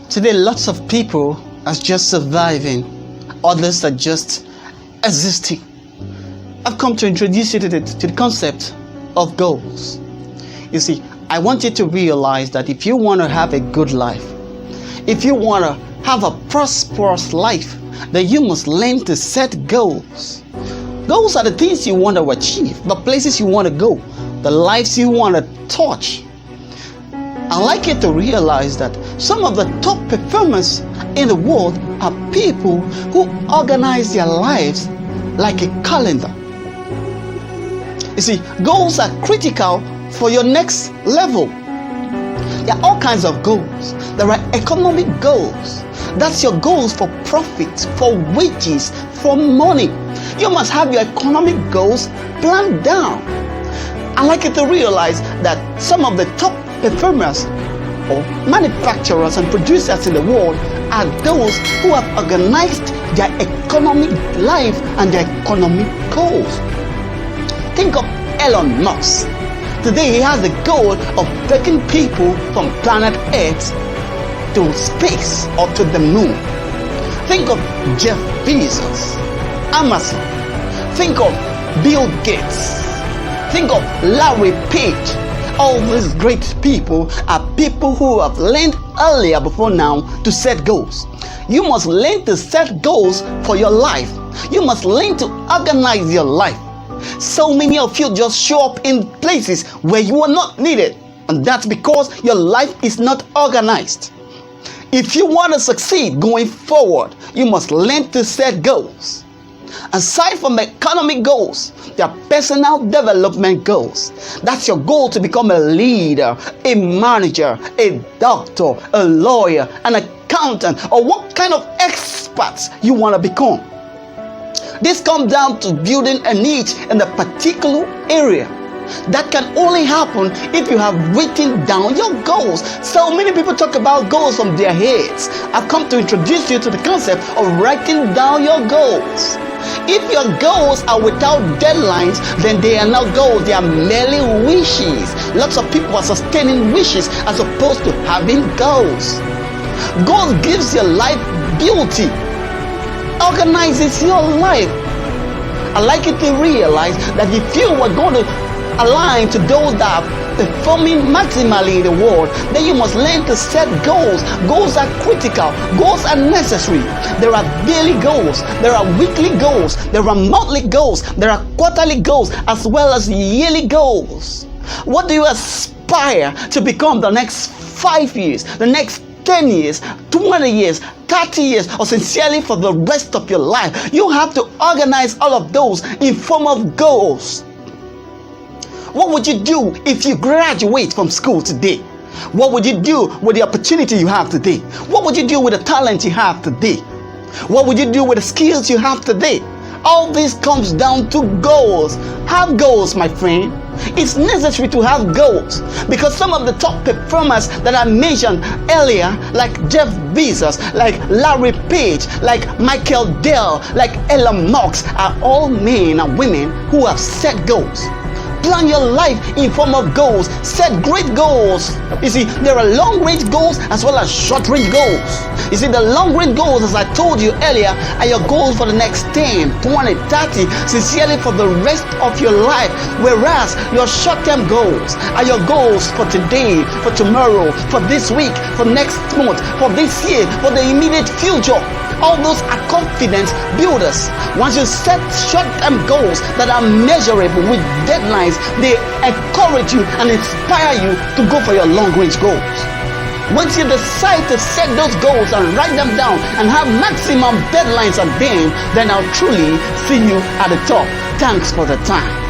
Today, lots of people are just surviving, others are just existing. I've come to introduce you to the concept of goals. You see, I want you to realize that if you want to have a good life, if you want to have a prosperous life, then you must learn to set goals. Goals are the things you want to achieve, the places you want to go, the lives you want to touch. I'd like you to realize that some of the top performers in the world are people who organize their lives like a calendar. You see, goals are critical for your next level. There are all kinds of goals. There are economic goals. That's your goals for profit, for wages, for money. You must have your economic goals planned down. I'd like you to realize that some of the top performers or manufacturers and producers in the world are those who have organized their economic life and their economic goals. Think of Elon Musk. Today he has the goal of taking people from planet Earth to space or to the moon. Think of Jeff Bezos, Amazon. Think of Bill Gates. Think of Larry Page. All these great people are people who have learned earlier before now to set goals. You must learn to set goals for your life. You must learn to organize your life. So many of you just show up in places where you are not needed, and that's because your life is not organized. If you want to succeed going forward, you must learn to set goals. Aside from economic goals, there are personal development goals. That's your goal to become a leader, a manager, a doctor, a lawyer, an accountant, or what kind of experts you want to become. This comes down to building a niche in a particular area. That can only happen if you have written down your goals. So many people talk about goals from their heads. I've come to introduce you to the concept of writing down your goals. If your goals are without deadlines, then they are not goals, they are merely wishes. Lots of people are sustaining wishes as opposed to having goals. Goals gives your life beauty, organizes your life. I'd like you to realize that if you were going to align to those that are performing maximally in the world, then you must learn to set goals. Goals are critical. Goals are necessary. There are daily goals. There are weekly goals. There are monthly goals. There are quarterly goals as well as yearly goals. What do you aspire to become the next 5 years, the next 10 years, 20 years, 30 years, or sincerely for the rest of your life? You have to organize all of those in form of goals. What would you do if you graduate from school today? What would you do with the opportunity you have today? What would you do with the talent you have today? What would you do with the skills you have today? All this comes down to goals. Have goals, my friend. It's necessary to have goals because some of the top performers that I mentioned earlier, like Jeff Bezos, like Larry Page, like Michael Dell, like Elon Musk, are all men and women who have set goals. Plan your life in form of goals. Set great goals. You see, there are long-range goals as well as short-range goals. You see, the long-range goals, as I told you earlier, are your goals for the next 10, 20, 30, sincerely for the rest of your life. Whereas your short-term goals are your goals for today, for tomorrow, for this week, for next month, for this year, for the immediate future. All those are confidence builders. Once you set short-term goals that are measurable with deadlines, they encourage you and inspire you to go for your long-range goals. Once you decide to set those goals and write them down and have maximum deadlines on them, then I'll truly see you at the top. Thanks for the time.